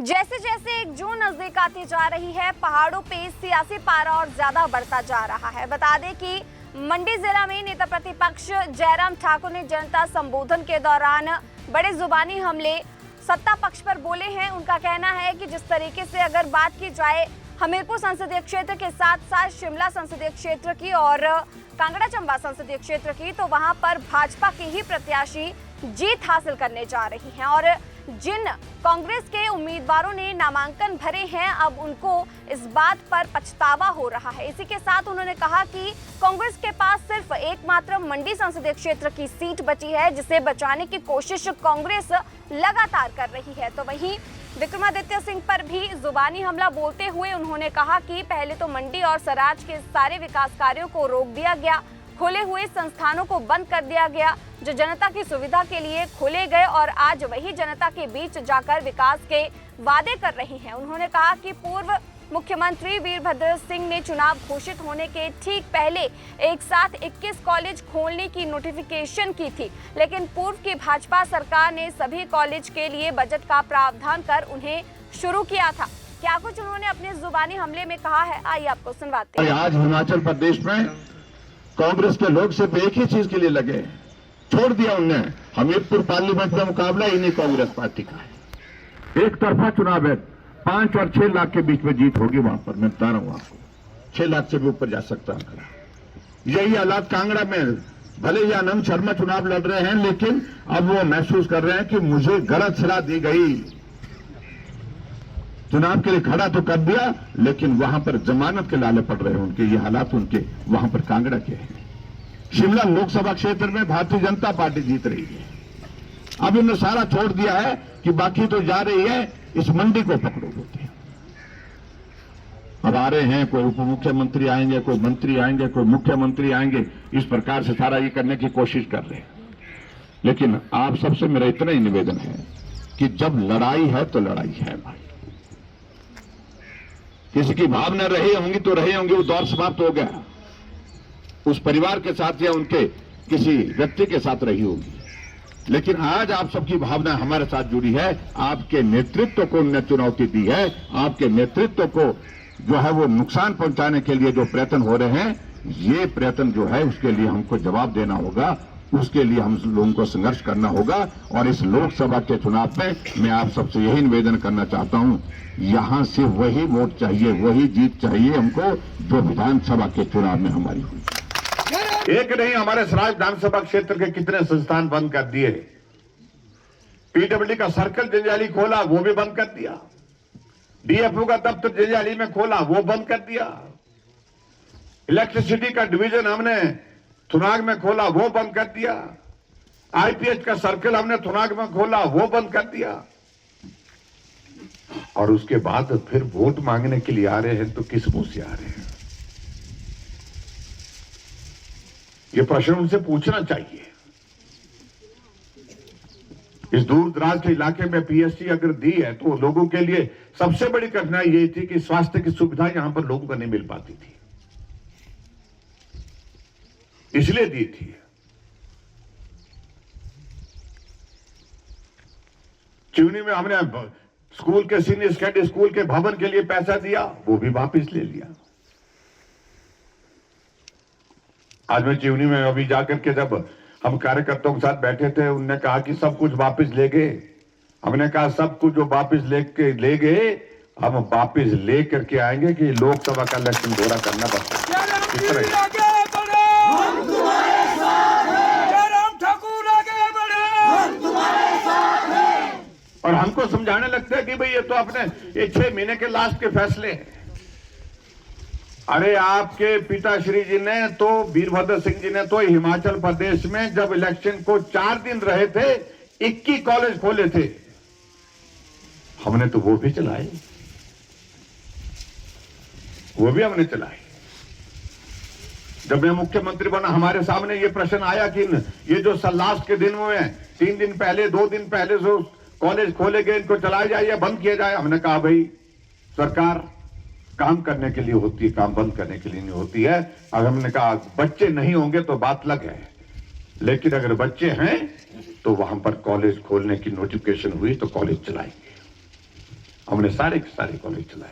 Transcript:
जैसे जैसे 1 जून नजदीक आती जा रही है, पहाड़ों पे सियासी पारा और ज्यादा बढ़ता जा रहा है। बता दें कि मंडी जिला में नेता प्रतिपक्ष जयराम ठाकुर ने जनता संबोधन के दौरान बड़े जुबानी हमले सत्ता पक्ष पर बोले हैं। उनका कहना है कि जिस तरीके से अगर बात की जाए हमीरपुर संसदीय क्षेत्र के साथ साथ शिमला संसदीय क्षेत्र की और कांगड़ा चंबा संसदीय क्षेत्र की, तो वहां पर भाजपा की ही प्रत्याशी जीत हासिल करने जा रही हैं और जिन कांग्रेस के उम्मीदवारों ने नामांकन भरे हैं, अब उनको इस बात पर पछतावा हो रहा है। इसी के साथ उन्होंने कहा कि कांग्रेस के पास सिर्फ एकमात्र मंडी संसदीय क्षेत्र की सीट बची है, जिसे बचाने की कोशिश कांग्रेस लगातार कर रही है। तो वहीं विक्रमादित्य सिंह पर भी जुबानी हमला बोलते हुए उन्होंने कहा कि पहले तो मंडी और सराज के सारे विकास कार्यों को रोक दिया गया, खोले हुए संस्थानों को बंद कर दिया गया जो जनता की सुविधा के लिए खोले गए, और आज वही जनता के बीच जाकर विकास के वादे कर रही हैं। उन्होंने कहा कि पूर्व मुख्यमंत्री वीरभद्र सिंह ने चुनाव घोषित होने के ठीक पहले एक साथ 21 कॉलेज खोलने की नोटिफिकेशन की थी, लेकिन पूर्व की भाजपा सरकार ने सभी कॉलेज के लिए बजट का प्रावधान कर उन्हें शुरू किया था। क्या कुछ उन्होंने अपने जुबानी हमले में कहा है, आइए आपको सुनवाते हैं। आज हिमाचल प्रदेश में कांग्रेस के लोग सिर्फ एक ही चीज के लिए लगे, छोड़ दिया उनने। हमीरपुर पार्लियामेंट में मुकाबला ही नहीं कांग्रेस पार्टी का है, एक तरफा चुनाव है। 5 और 6 लाख के बीच में जीत होगी वहां पर, मैं बता रहा हूं आपको। 6 लाख से भी ऊपर जा सकता है। यही हालात कांगड़ा में, भले ही आनंद शर्मा चुनाव लड़ रहे हैं, लेकिन अब वो महसूस कर रहे हैं कि मुझे गलत सलाह दी गई। चुनाव के लिए खड़ा तो कर दिया, लेकिन वहां पर जमानत के लाले पड़ रहे हैं उनके। ये हालात उनके वहां पर कांगड़ा के हैं। शिमला लोकसभा क्षेत्र में भारतीय जनता पार्टी जीत रही है। अब इन्होंने सारा छोड़ दिया है कि बाकी तो जा रही है, इस मंडी को पकड़ो बोलते हैं। अब आ रहे हैं, कोई उप मुख्यमंत्री आएंगे, कोई मंत्री आएंगे, कोई मुख्यमंत्री आएंगे, इस प्रकार से सारा ये करने की कोशिश कर रहे हैं। लेकिन आप सबसे मेरा इतना ही निवेदन है कि जब लड़ाई है तो लड़ाई है भाई। किसी की भावना रही होंगी तो रही होंगी, वो दौर समाप्त हो गया। उस परिवार के साथ या उनके किसी व्यक्ति के साथ रही होगी, लेकिन आज आप सबकी भावना हमारे साथ जुड़ी है। आपके नेतृत्व को उन्होंने चुनौती दी है। आपके नेतृत्व को जो है वो नुकसान पहुंचाने के लिए जो प्रयत्न हो रहे हैं, ये प्रयत्न जो है उसके लिए हमको जवाब देना होगा, उसके लिए हम लोगों को संघर्ष करना होगा। और इस लोकसभा के चुनाव में मैं आप सबसे यही निवेदन करना चाहता हूं, यहां से वही वोट चाहिए, वही जीत चाहिए हमको जो विधानसभा के चुनाव में हमारी हुई। एक नहीं, हमारे सराज विधानसभा क्षेत्र के कितने संस्थान बंद कर दिए। पीडब्ल्यूडी का सर्कल जंजाली खोला, वो भी बंद कर दिया। डीएफओ का दफ्तर जंजाली में खोला, वो बंद कर दिया। इलेक्ट्रिसिटी का डिवीजन हमने थुनाग में खोला, वो बंद कर दिया। आईपीएच का सर्कल हमने थुनाग में खोला, वो बंद कर दिया। और उसके बाद फिर वोट मांगने के लिए आ रहे हैं, तो किस मुंह से आ रहे हैं? ये प्रश्न उनसे पूछना चाहिए। इस दूर दराज के इलाके में पीएचसी अगर दी है तो लोगों के लिए सबसे बड़ी कठिनाई ये थी कि स्वास्थ्य की सुविधा यहां पर लोगों को नहीं मिल पाती थी, इसलिए दी थी। चिवनी में हमने स्कूल के सीनियर सेकेंडरी स्कूल के भवन के लिए पैसा दिया, वो भी वापस ले लिया। आज मैं चिवनी में अभी जाकर के जब हम कार्यकर्ताओं के साथ बैठे थे, उन्होंने कहा कि सब कुछ वापस ले गए। हमने कहा सब कुछ जो वापस ले गए, हम वापस ले करके आएंगे कि लोकसभा का इलेक्शन दोहरा करना पड़ता है। और हमको समझाने लगते हैं कि भाई ये तो अपने ये 6 महीने के लास्ट के फैसले हैं। अरे आपके पिताश्री जी ने तो, वीरभद्र सिंह जी ने तो हिमाचल प्रदेश में जब इलेक्शन को 4 दिन रहे थे 21 कॉलेज खोले थे। हमने तो वो भी चलाए, वो भी हमने चलाए। जब मैं मुख्यमंत्री बना, हमारे सामने ये प्रश्न आया कि ये जो लास्ट के दिन में 3 दिन पहले 2 दिन पहले जो कॉलेज खोले गए, इनको चलाया जाए या बंद किया जाए। हमने कहा भाई सरकार काम करने के लिए होती है, काम बंद करने के लिए नहीं होती है। और हमने कहा बच्चे नहीं होंगे तो बात अलग है, लेकिन अगर बच्चे हैं तो वहां पर कॉलेज खोलने की नोटिफिकेशन हुई तो कॉलेज चलाएंगे। हमने सारे के सारे कॉलेज चलाए।